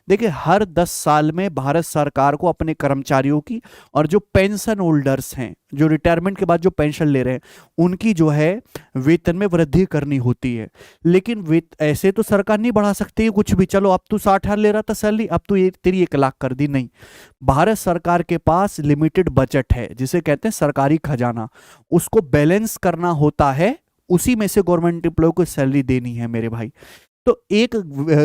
देखिए हर 10 साल में भारत सरकार को अपने कर्मचारियों की और जो पेंशन होल्डर्स हैं, जो रिटायरमेंट के बाद जो पेंशन ले रहे हैं, उनकी जो है वेतन में वृद्धि करनी होती है। लेकिन ऐसे तो सरकार नहीं बढ़ा सकती है कुछ भी, चलो अब तू 60,000 ले रहा था सैलरी, अब तू ये तेरी 1 लाख कर दी, नहीं। भारत सरकार के पास लिमिटेड बजट है, जिसे कहते हैं सरकारी खजाना, उसको बैलेंस करना होता है, उसी में से गवर्नमेंट एम्प्लॉय को सैलरी देनी है मेरे भाई। तो एक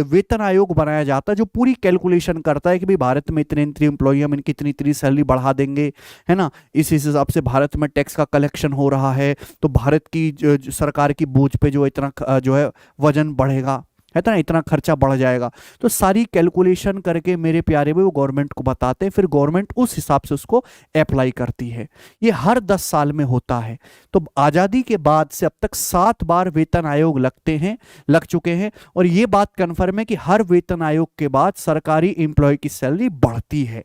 वेतन आयोग बनाया जाता है जो पूरी कैलकुलेशन करता है कि भाई भारत में इतने इतने एम्प्लॉय, हम इनकी इतनी इतनी सैलरी बढ़ा देंगे, है ना, इस हिसाब से भारत में टैक्स का कलेक्शन हो रहा है, तो भारत की सरकार की बोझ पे जो इतना जो है वजन बढ़ेगा, है ना, इतना खर्चा बढ़ जाएगा। तो सारी कैलकुलेशन करके मेरे प्यारे भाई वो गवर्नमेंट को बताते हैं, फिर गवर्नमेंट उस हिसाब से उसको अप्लाई करती है। ये हर 10 साल में होता है। तो आज़ादी के बाद से अब तक 7 बार वेतन आयोग लग चुके हैं, और ये बात कन्फर्म है कि हर वेतन आयोग के बाद सरकारी एम्प्लॉय की सैलरी बढ़ती है।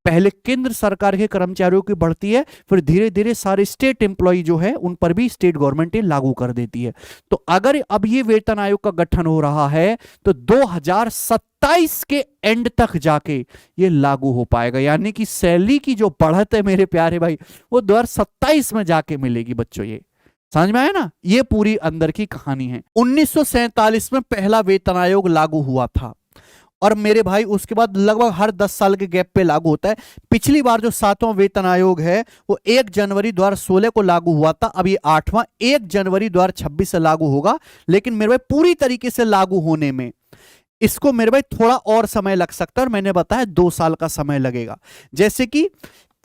पहले केंद्र सरकार के कर्मचारियों की बढ़ती है, फिर धीरे धीरे सारे स्टेट एम्प्लॉय जो है उन पर भी स्टेट गवर्नमेंट लागू कर देती है। तो अगर अब ये वेतन आयोग का गठन हो रहा है तो 2027 के एंड तक जाके ये लागू हो पाएगा, यानी कि सैलरी की जो बढ़त है मेरे प्यारे भाई वो 2027 में जाके मिलेगी बच्चों। ये समझ में आया ना, ये पूरी अंदर की कहानी है। 1947 में पहला वेतन आयोग लागू हुआ था, और मेरे भाई उसके बाद लगभग हर 10 साल के गैप पे लागू होता है। पिछली बार जो 7वां वेतन आयोग है वो 1 जनवरी 2016 को लागू हुआ था, अब ये 8वां 1 जनवरी 2026 से लागू होगा। लेकिन मेरे भाई पूरी तरीके से लागू होने में इसको मेरे भाई थोड़ा और समय लग सकता है, और मैंने बताया 2 साल का समय लगेगा। जैसे कि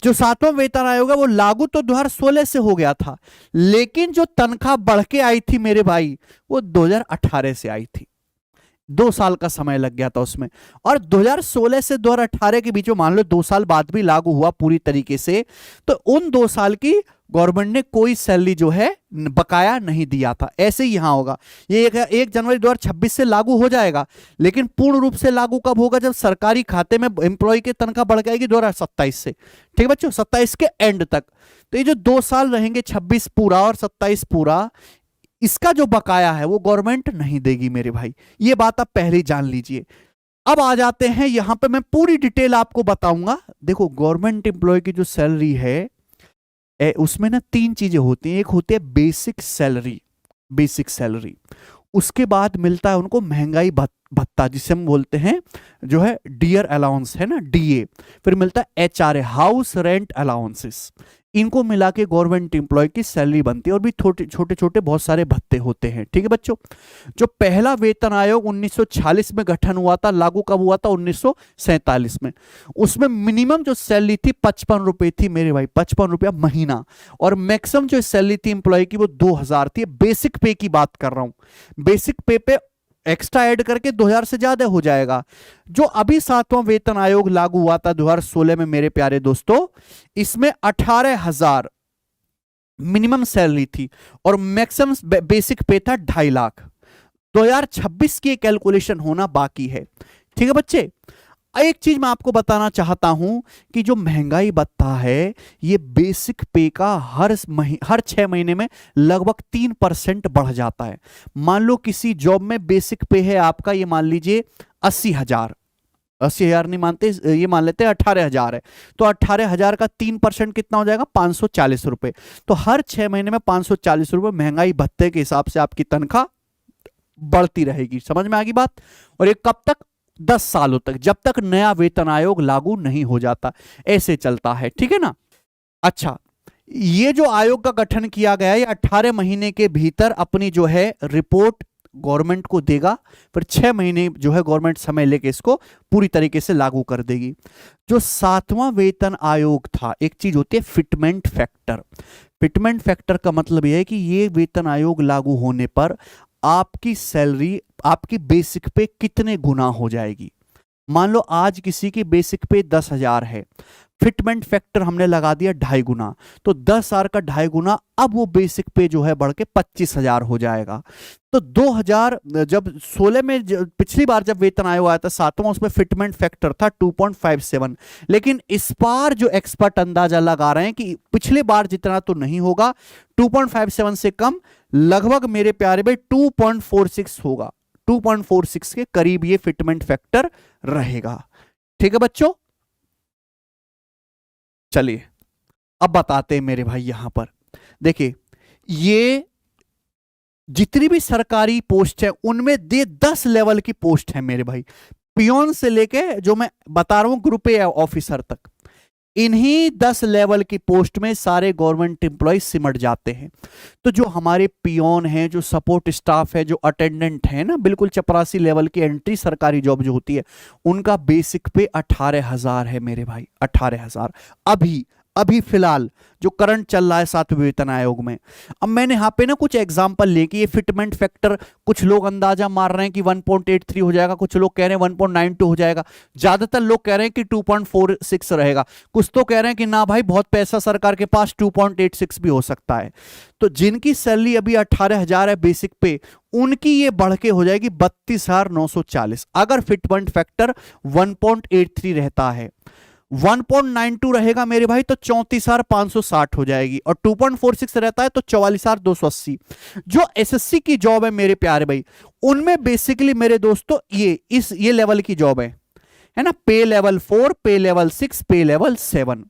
जो 7वां वेतन आयोग है वो लागू तो 2016 से हो गया था, लेकिन जो तनख्वाह बढ़ के आई थी मेरे भाई वो 2018 से आई थी, 2 साल का समय लग गया था उसमें। और 2016 से 2018 के बीच में मान लो 2 साल बाद भी लागू हुआ पूरी तरीके से, तो उन 2 साल की गवर्नमेंट ने कोई सैलरी जो है बकाया नहीं दिया था। ऐसे ही यहां होगा, ये 1 जनवरी 2026 से लागू हो जाएगा, लेकिन पूर्ण रूप से लागू कब होगा, जब सरकारी खाते में एम्प्लॉय की तनख्वाह बढ़ जाएगी 2027 से। ठीक है बच्चों, 27 के एंड तक। तो ये जो 2 साल रहेंगे, 26 पूरा और 27 पूरा, इसका जो बकाया है वो गवर्नमेंट नहीं देगी मेरे भाई। ये बात आप पहले ही जान लीजिए। अब आ जाते हैं यहां पे, मैं पूरी डिटेल आपको बताऊंगा। देखो गवर्नमेंट एम्प्लॉय की जो सैलरी है उसमें ना 3 चीजें होती हैं। एक होती है बेसिक सैलरी, उसके बाद मिलता है उनको महंगाई भत्ता, जिसे हम बोलते हैं जो है डियर अलाउंस, है ना, डीए। फिर मिलता है एचआरए, हाउस रेंट अलाउंसेस। इनको मिला के गवर्नमेंट एम्प्लॉय की सैलरी बनती है, और भी छोटे छोटे बहुत सारे भत्ते होते हैं। ठीक है बच्चों, जो पहला वेतन आयोग 1946 में गठन हुआ था, लागू कब हुआ था, 1947 में। उसमें मिनिमम जो सैलरी थी 55 रुपए थी मेरे भाई, 55 रुपया महीना, और मैक्सिमम जो सैलरी थी एम्प्लॉय की वो 2000 थी। बेसिक पे की बात कर रहा हूं, बेसिक पे एक्स्ट्रा ऐड करके 2000 से ज्यादा हो जाएगा। जो अभी 7वां वेतन आयोग लागू हुआ था 2016 में मेरे प्यारे दोस्तों, इसमें 18,000 मिनिमम सैलरी थी, और मैक्सिमम बेसिक पे था 2.5 लाख। 2026 की कैलकुलेशन होना बाकी है। ठीक है बच्चे, एक चीज मैं आपको बताना चाहता हूं कि जो महंगाई भत्ता है ये बेसिक पे का हर 6 महीने में लगभग 3% बढ़ जाता है। मान लो किसी जॉब में बेसिक पे है आपका, ये मान लीजिए 80,000, 80,000 नहीं मानते, ये मान लेते हैं 18,000 है, तो 18,000 का 3% कितना हो जाएगा, 540 रुपए। तो हर 6 महीने में 540 रुपए महंगाई भत्ते के हिसाब से आपकी तनख्वाह बढ़ती रहेगी। समझ में आ गई बात। और ये कब तक, 10 सालों तक, जब तक नया वेतन आयोग लागू नहीं हो जाता, ऐसे चलता है। ठीक है ना। अच्छा, ये जो आयोग का गठन किया गया है, ये 18 महीने के भीतर अपनी जो है रिपोर्ट गवर्नमेंट को देगा, फिर 6 महीने जो है गवर्नमेंट समय लेके इसको पूरी तरीके से लागू कर देगी। जो 7वां वेतन आयोग था, एक चीज होती है फिटमेंट फैक्टर। फिटमेंट फैक्टर का मतलब यह है कि ये वेतन आयोग लागू होने पर आपकी सैलरी आपकी बेसिक पे कितने गुना हो जाएगी। मान लो आज किसी की बेसिक पे 10,000 है, फिटमेंट फैक्टर हमने लगा दिया 2.5 गुना, तो 10,000 का 2.5 गुना, अब वो बेसिक पे जो है बढ़ के 25,000 हो जाएगा। तो 2000 जब 16 में पिछली बार जब वेतन आयोग आया था 7वां, उसमें फिटमेंट फैक्टर था 2.57, लेकिन इस बार जो एक्सपर्ट अंदाजा लगा रहे हैं कि पिछली बार जितना तो नहीं होगा, 2.57 से कम, लगभग मेरे प्यारे भाई 2.46 होगा। 2.46 के करीब ये फिटमेंट फैक्टर रहेगा। ठीक है बच्चों, चलिए अब बताते हैं मेरे भाई। यहां पर देखिए, ये जितनी भी सरकारी पोस्ट है उनमें 10 लेवल की पोस्ट है मेरे भाई, पियोन से लेके जो मैं बता रहा हूं ग्रुप ए ऑफिसर तक, इन्हीं 10 लेवल की पोस्ट में सारे गवर्नमेंट एम्प्लॉय सिमट जाते हैं। तो जो हमारे पियोन हैं, जो सपोर्ट स्टाफ है, जो अटेंडेंट है ना, बिल्कुल चपरासी लेवल की एंट्री सरकारी जॉब जो होती है, उनका बेसिक पे 18,000 है मेरे भाई, 18,000 अभी अभी फिलहाल जो करंट चल रहा है 7वें वेतन आयोग में। अब मैंने यहां पे ना कुछ एग्जांपल लेके, ये फिटमेंट फैक्टर कुछ लोग अंदाजा मार रहे हैं कि 1.83 हो जाएगा, कुछ लोग कह रहे हैं 1.92 हो जाएगा, ज्यादातर लोग कह रहे हैं कि 2.46 रहेगा, कुछ तो कह रहे हैं कि ना भाई बहुत पैसा सरकार के पास 2.86 भी हो सकता है। तो जिनकी सैलरी अभी 18,000 है बेसिक पे, उनकी ये बढ़ के हो जाएगी 32,940 अगर फिटमेंट फैक्टर 1.83 रहता है। 1.92 रहेगा मेरे भाई तो 34,560 हो जाएगी, और 2.46 रहता है तो 44,280। जो एसएससी की जॉब है मेरे प्यारे भाई, उनमें बेसिकली मेरे दोस्तों ये लेवल की जॉब है ना, पे लेवल 4, पे लेवल 6, पे लेवल 7।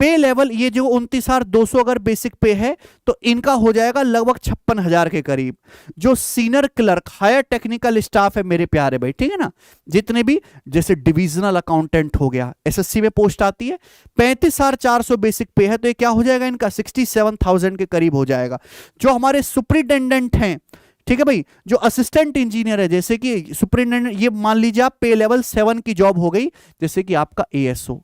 पे लेवल ये जो 29,200 अगर बेसिक पे है तो इनका हो जाएगा लगभग 56,000 के करीब। जो senior clerk, higher technical staff है मेरे प्यारे भाई, ठीक है ना, जितने भी जैसे डिविजनल अकाउंटेंट हो गया, एसएससी में पोस्ट आती है, 35,400 बेसिक पे है, तो ये क्या हो जाएगा इनका 67,000 के करीब हो जाएगा। जो हमारे सुपरिटेंडेंट हैं, ठीक है भाई, जो असिस्टेंट इंजीनियर है, जैसे कि सुपरिटेंडेंट, ये मान लीजिए आप पे लेवल 7 की जॉब हो गई, जैसे कि आपका एएसओ,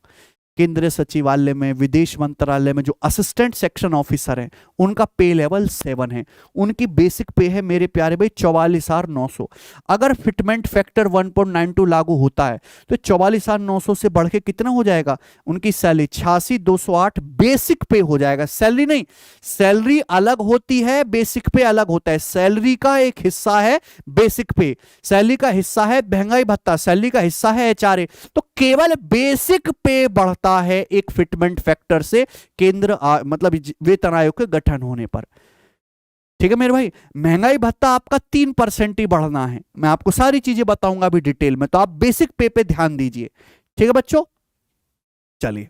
केंद्रीय सचिवालय में, विदेश मंत्रालय में जो असिस्टेंट सेक्शन ऑफिसर हैं, उनका पे लेवल 7 है, उनकी बेसिक पे है मेरे प्यारे भाई 44,900। अगर फिटमेंट फैक्टर 1.92 लागू होता है तो 44,900 से बढ़ के कितना हो जाएगा उनकी सैलरी, 86,208 बेसिक पे हो जाएगा। सैलरी नहीं, सैलरी अलग होती है, बेसिक पे अलग होता है। सैलरी का एक हिस्सा है बेसिक पे, सैलरी का हिस्सा है महंगाई भत्ता, सैलरी का हिस्सा है एचआरए, तो केवल बेसिक पे बढ़ता है एक फिटमेंट फैक्टर से केंद्र मतलब वेतन आयोग के गठन होने पर। ठीक है मेरे भाई, महंगाई भत्ता आपका 3% ही बढ़ना है, मैं आपको सारी चीजें बताऊंगा अभी डिटेल में, तो आप बेसिक पे ध्यान दीजिए। ठीक है बच्चों, चलिए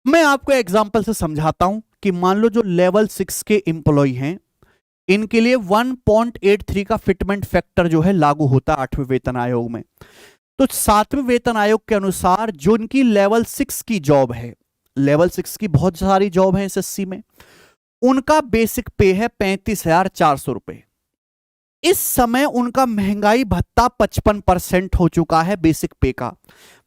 मैं आपको एग्जांपल से समझाता हूं कि मान लो जो लेवल 6 के एम्प्लॉय हैं, इनके लिए 1.83 का फिटमेंट फैक्टर जो है लागू होता है 8वें वेतन आयोग में। तो 7वें वेतन आयोग के अनुसार जो इनकी लेवल 6 की जॉब है, लेवल 6 की बहुत सारी जॉब है एसएससी में, उनका बेसिक पे है 35,400 रुपए। इस समय उनका महंगाई भत्ता 55% हो चुका है बेसिक पे का।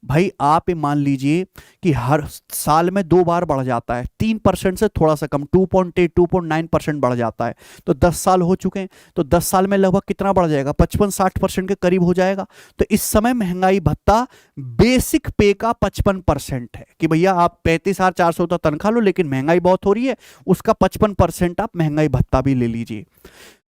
भाई आप ये मान लीजिए कि हर साल में 2 बार बढ़ जाता है, 3% से थोड़ा सा कम, 2.8 2.9% बढ़ जाता है, तो 10 साल हो चुके हैं, तो 10 साल में लगभग कितना बढ़ जाएगा, 55-60% के करीब हो जाएगा। तो इस समय महंगाई भत्ता बेसिक पे का 55% है कि भैया आप 35,400 तो तनख्वाह लो, लेकिन महंगाई बहुत हो रही है, उसका 55% आप महंगाई भत्ता भी ले लीजिए।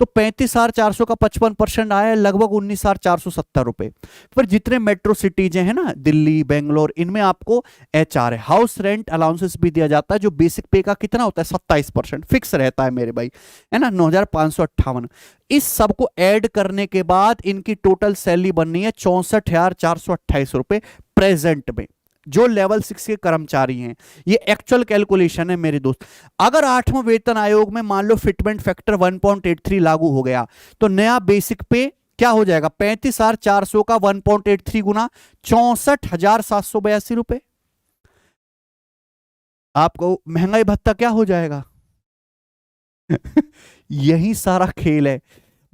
तो 35,400 का 55% आया लगभग 19,470 रुपए। फिर जितने मेट्रो सिटीज हैं ना, दिल्ली, बेंगलोर, इनमें आपको एचआरए, हाउस रेंट अलाउंसेस भी दिया जाता है, जो बेसिक पे का कितना होता है 27% फिक्स रहता है मेरे भाई, है ना, 9,558। इस सबको ऐड करने के बाद इनकी टोटल सैलरी बननी है 64,428 रुपए प्रेजेंट में, जो लेवल 6 के कर्मचारी हैं। ये एक्चुअल कैलकुलेशन है मेरे दोस्त। अगर 8वां वेतन आयोग में मान लो फिटमेंट फैक्टर 1.83 लागू हो गया, तो नया बेसिक पे क्या हो जाएगा, 35,400 का 1.83 गुना 64,782 रुपए। आपको महंगाई भत्ता क्या हो जाएगा यही सारा खेल है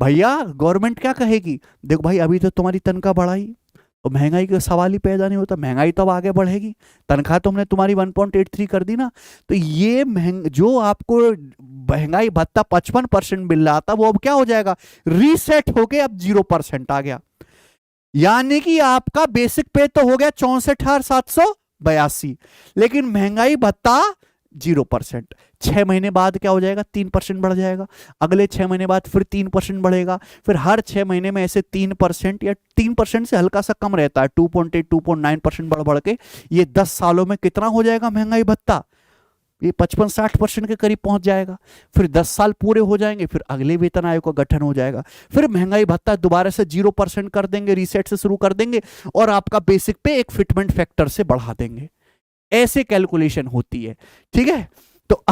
भैया। गवर्नमेंट क्या कहेगी, देखो भाई अभी तो तुम्हारी तनख्वाह बढ़ाई, तो महंगाई का सवाल ही पैदा नहीं होता, महंगाई तो अब आगे बढ़ेगी, तनख्वाह तो हमने तुम्हारी 1.83 कर दी ना, तो ये जो आपको महंगाई भत्ता 55% मिल रहा था, वो अब क्या हो जाएगा, रीसेट होके अब 0% आ गया। यानी कि आपका बेसिक पे तो हो गया 64,782, लेकिन महंगाई भत्ता 0%। 6 महीने बाद क्या हो जाएगा, 3% बढ़ जाएगा, अगले 6 महीने बाद फिर 3% बढ़ेगा, फिर हर 6 महीने में ऐसे 3% या 3% से हल्का सा कम रहता है, 2.8 2.9% बढ़ बढ़ के ये 10 सालों में कितना हो जाएगा महंगाई भत्ता, ये 55-60% के करीब पहुंच जाएगा। फिर 10 साल पूरे हो जाएंगे, फिर अगले वेतन आयोग का गठन हो जाएगा, फिर महंगाई भत्ता दोबारा से 0% कर देंगे, रीसेट से शुरू कर देंगे और आपका बेसिक पे एक फिटमेंट फैक्टर से बढ़ा देंगे। ऐसे कैलकुलेशन होती है, ठीक है। तो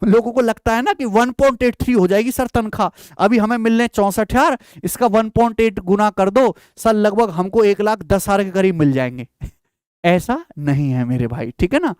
लोगों को लगता है ना कि 1.83 हो जाएगी सर तनख्वाह, अभी हमें मिलने 64,000, इसका 1.8 गुना कर दो सर, लगभग हमको 1,10,000 के करीब मिल जाएंगे। ऐसा नहीं है मेरे भाई, ठीक है ना।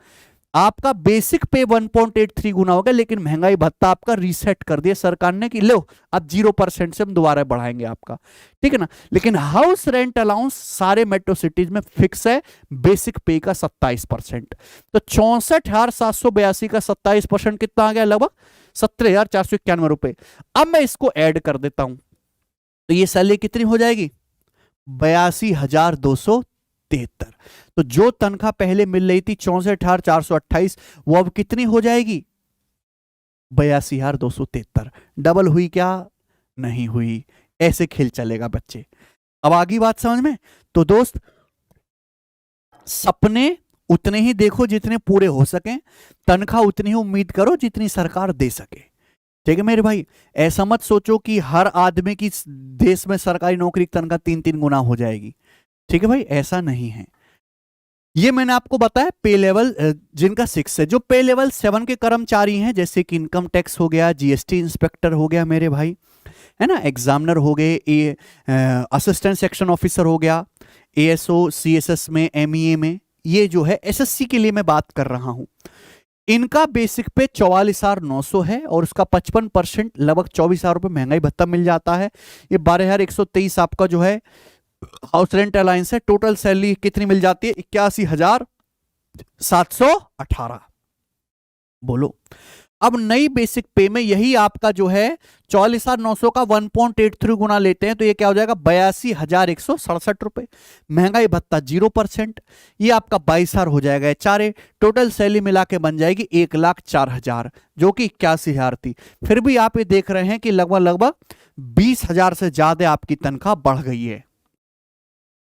आपका बेसिक पे 1.83 गुना होगा, लेकिन महंगाई भत्ता आपका रीसेट कर दिया सरकार ने कि लो अब 0% से हम दोबारा बढ़ाएंगे आपका, ठीक है ना। लेकिन हाउस रेंट अलाउंस सारे मेट्रो सिटीज में फिक्स है, बेसिक पे का 27%। तो 64,782 का 27% कितना आ गया, लगभग 17,491 रुपए। अब मैं इसको ऐड कर देता हूं, तो ये सैलरी कितनी हो जाएगी, 82,273। तो जो तनख्वाह पहले मिल रही थी 64,428, वो अब कितनी हो जाएगी, 82,273। डबल हुई क्या, नहीं हुई। ऐसे खेल चलेगा बच्चे। अब आगे बात समझ में। तो दोस्त, सपने उतने ही देखो जितने पूरे हो सके, तनख्वाह उतनी ही उम्मीद करो जितनी सरकार दे सके, ठीक है मेरे भाई। ऐसा मत सोचो कि हर आदमी की देश में सरकारी नौकरी की तनख्वाह 3-3 गुना हो जाएगी, ठीक है भाई, ऐसा नहीं है। ये मैंने आपको बताया पे लेवल जिनका 6 है। जो पे लेवल 7 के कर्मचारी हैं, जैसे कि इनकम टैक्स हो गया, जीएसटी इंस्पेक्टर हो गया मेरे भाई, है ना, एग्जामिनर हो गए, असिस्टेंट सेक्शन ऑफिसर हो गया, एएसओ सीएसएस में, एमईए में, ये जो है एसएससी के लिए मैं बात कर रहा हूं। इनका बेसिक पे 44,900 है और उसका 55% लगभग 24,000 रुपये महंगाई भत्ता मिल जाता है। ये 12,123 आपका जो है हाउस रेंट अलायंस है। टोटल सैलरी कितनी मिल जाती है, 81,718। बोलो, अब नई बेसिक पे में यही आपका जो है 44,900 का 1.83 गुना लेते हैं, तो ये क्या हो जाएगा, 82,167 रुपए। महंगाई भत्ता 0%, ये आपका 22,000 हो जाएगा। चारे टोटल सैलरी मिला के बन जाएगी 1,04,000, जो कि 81,000 थी। फिर भी आप ये देख रहे हैं कि लगभग 20,000 से ज्यादा आपकी तनख्वाह बढ़ गई है,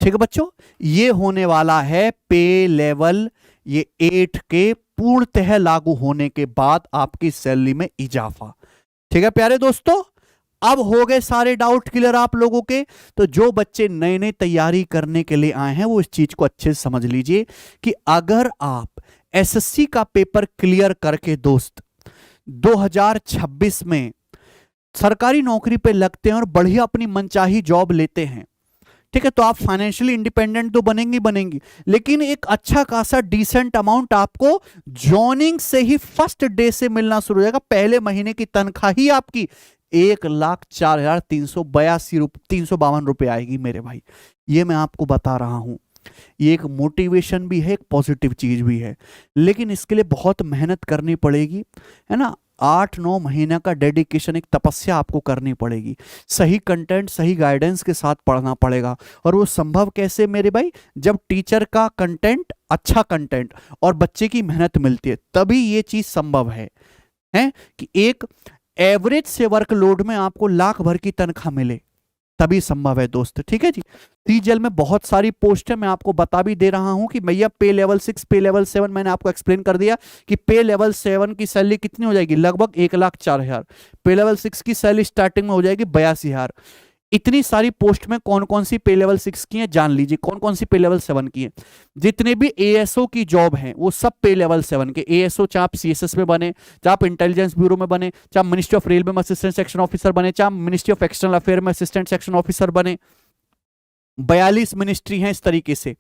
ठीक है बच्चों। ये होने वाला है पे लेवल ये 8 के पूर्णतः लागू होने के बाद आपकी सैलरी में इजाफा, ठीक है प्यारे दोस्तों। अब हो गए सारे डाउट क्लियर आप लोगों के। तो जो बच्चे नए नए तैयारी करने के लिए आए हैं वो इस चीज को अच्छे से समझ लीजिए कि अगर आप एसएससी का पेपर क्लियर करके दोस्त 2026 में सरकारी नौकरी पे लगते हैं और बढ़िया अपनी मनचाही जॉब लेते हैं, ठीक है, तो आप फाइनेंशियली इंडिपेंडेंट तो बनेंगी, लेकिन एक अच्छा खासा डिसेंट अमाउंट आपको जॉइनिंग से ही फर्स्ट डे से मिलना शुरू हो जाएगा। पहले महीने की तनख्वाह ही आपकी 1,04,352 रुपए आएगी मेरे भाई। ये मैं आपको बता रहा हूं, ये एक मोटिवेशन भी है, एक पॉजिटिव चीज भी है, लेकिन इसके लिए बहुत मेहनत करनी पड़ेगी, है ना। 8-9 महीने का डेडिकेशन, एक तपस्या आपको करनी पड़ेगी। सही कंटेंट, सही गाइडेंस के साथ पढ़ना पड़ेगा। और वो संभव कैसे मेरे भाई, जब टीचर का कंटेंट, अच्छा कंटेंट और बच्चे की मेहनत मिलती है, तभी ये चीज संभव है कि एक एवरेज से वर्कलोड में आपको लाख भर की तनख्वाह मिले, तभी संभव है दोस्त, ठीक है जी। सीजीएल में बहुत सारी पोस्ट है, मैं आपको बता भी दे रहा हूं कि भैया पे लेवल 6, पे लेवल 7 मैंने आपको एक्सप्लेन कर दिया कि पे लेवल 7 की सैलरी कितनी हो जाएगी, लगभग 1,04,000। पे लेवल 6 की सैलरी स्टार्टिंग में हो जाएगी 82,000। इतनी सारी पोस्ट में कौन कौन सी पे लेवल 6 की है जान लीजिए, कौन कौन सी पे लेवल 7 की है। जितने भी एएसओ की जॉब हैं वो सब पे लेवल 7 के। एएसओ चाहे आप सीएसएस में बने, चाहे आप इंटेलिजेंस ब्यूरो में बने, चाहे मिनिस्ट्री ऑफ रेलवे में असिस्टेंट सेक्शन ऑफिसर बने, चाहे मिनिस्ट्री ऑफ एक्सटर्नल अफेयर में असिस्टेंट सेक्शन ऑफिसर बने, 42 मिनिस्ट्री हैं इस तरीके से।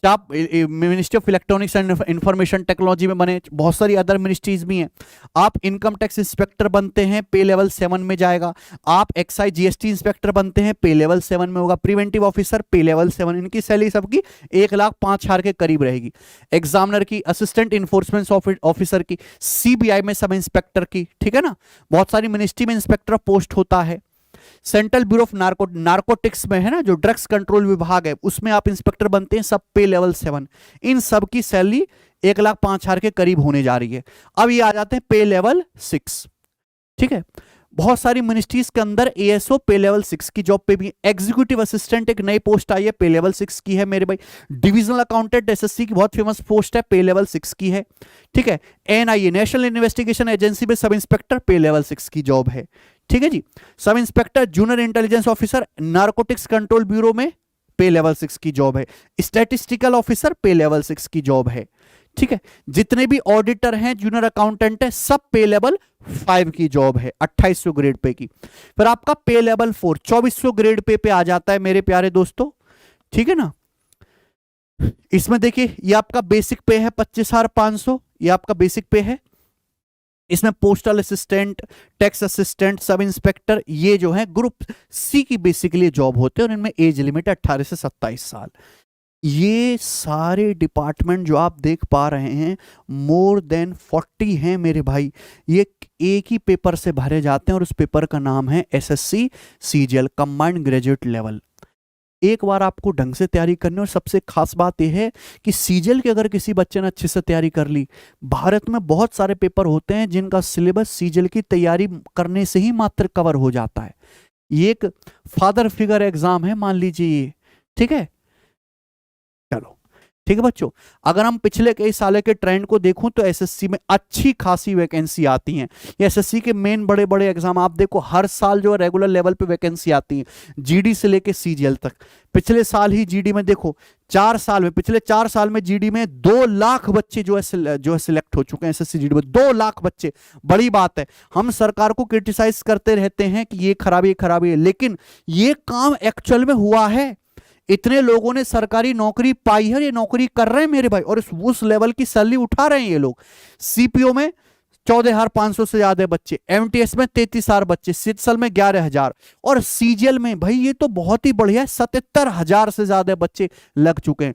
आप ministry of electronics and information technology में बने, बहुत सारी अदर मिनिस्ट्रीज भी हैं। आप इनकम टैक्स इंस्पेक्टर बनते हैं, पे लेवल 7 में जाएगा। आप एक्साइज जीएसटी इंस्पेक्टर बनते हैं, पे लेवल 7 में होगा। प्रिवेंटिव ऑफिसर पे लेवल 7, इनकी सैलरी सबकी 1,05,000 के करीब रहेगी। एग्जामिनर की, असिस्टेंट इन्फोर्समेंट ऑफिसर की, सीबीआई में सब इंस्पेक्टर की, ठीक है ना। बहुत सारी मिनिस्ट्री में इंस्पेक्टर पोस्ट होता है। सेंट्रल ब्यूरो ऑफ नार्कोटिक्स में, है ना, जो ड्रग्स कंट्रोल विभाग है, उसमें आप इंस्पेक्टर बनते हैं, सब पे लेवल 7। इन सब की सैलरी 1,05,000 के करीब होने जा रही है। अब ये आ जाते हैं पे लेवल 6, ठीक है। बहुत सारी मिनिस्ट्रीज के अंदर एएसओ पे लेवल 6 की जॉब पे भी। एग्जीक्यूटिव असिस्टेंट एक नई पोस्ट आई है, पे लेवल 6 की है मेरे भाई। डिविजनल अकाउंटेंट एसएससी की बहुत फेमस पोस्ट है, पे लेवल 6 की है। ठीक है। एनआईए नेशनल इन्वेस्टिगेशन एजेंसी में सब इंस्पेक्टर, पे लेवल 6 की जॉब है। ठीक है जी। Sub inspector junior intelligence officer narcotics control bureau में पे लेवल 6 की जॉब है। स्टैटिस्टिकल ऑफिसर पे लेवल 6 की जॉब है। ठीक है। जितने भी ऑडिटर हैं, जूनियर अकाउंटेंट है, सब पे लेवल 5 की जॉब है, 2800 ग्रेड पे की। फिर आपका पे लेवल 4 2400 ग्रेड पे आ जाता है मेरे प्यारे दोस्तों। ठीक है ना। इसमें देखिए ये आपका बेसिक पे है 25,500, ये आपका बेसिक पे है। इसमें postal assistant, tax assistant, sub inspector, ये जो है ग्रुप सी की बेसिकली जॉब होते हैं और इनमें एज लिमिट है 18 से 27 साल। ये सारे डिपार्टमेंट जो आप देख पा रहे हैं मोर देन 40 हैं मेरे भाई। ये एक ही पेपर से भरे जाते हैं और उस पेपर का नाम है SSC CGL combined graduate level. एक बार आपको ढंग से तैयारी करनी, और सबसे खास बात यह है कि सीजीएल की अगर किसी बच्चे ने अच्छे से तैयारी कर ली, भारत में बहुत सारे पेपर होते हैं जिनका सिलेबस सीजीएल की तैयारी करने से ही मात्र कवर हो जाता है। ये एक फादर फिगर एग्जाम है मान लीजिए ये। ठीक है। चलो ठीक है बच्चों, अगर हम पिछले कई सालों के ट्रेंड को देखूं तो एसएससी में अच्छी खासी वैकेंसी आती हैं। ये एसएससी के मेन बड़े बड़े एग्जाम आप देखो, हर साल जो है रेगुलर लेवल पे वैकेंसी आती है, जीडी से लेके सीजीएल तक। पिछले साल ही जीडी में देखो, पिछले 4 साल में जीडी में 2 लाख बच्चे जो है सिलेक्ट हो चुके हैं एसएससी जीडी में। 2 लाख बच्चे, बड़ी बात है। हम सरकार को क्रिटिसाइज करते रहते हैं कि ये खराबी है, लेकिन ये काम एक्चुअल में हुआ है। इतने लोगों ने सरकारी नौकरी पाई है, ये नौकरी कर रहे हैं मेरे भाई, और उस लेवल की सैलरी उठा रहे हैं ये लोग। सीपीओ में 14,500 से ज्यादा बच्चे, एमटीएस में 33,000 बच्चे, सिटसल में 11,000, और सीजीएल में भाई ये तो बहुत ही बढ़िया है, 77,000 से ज्यादा बच्चे लग चुके हैं।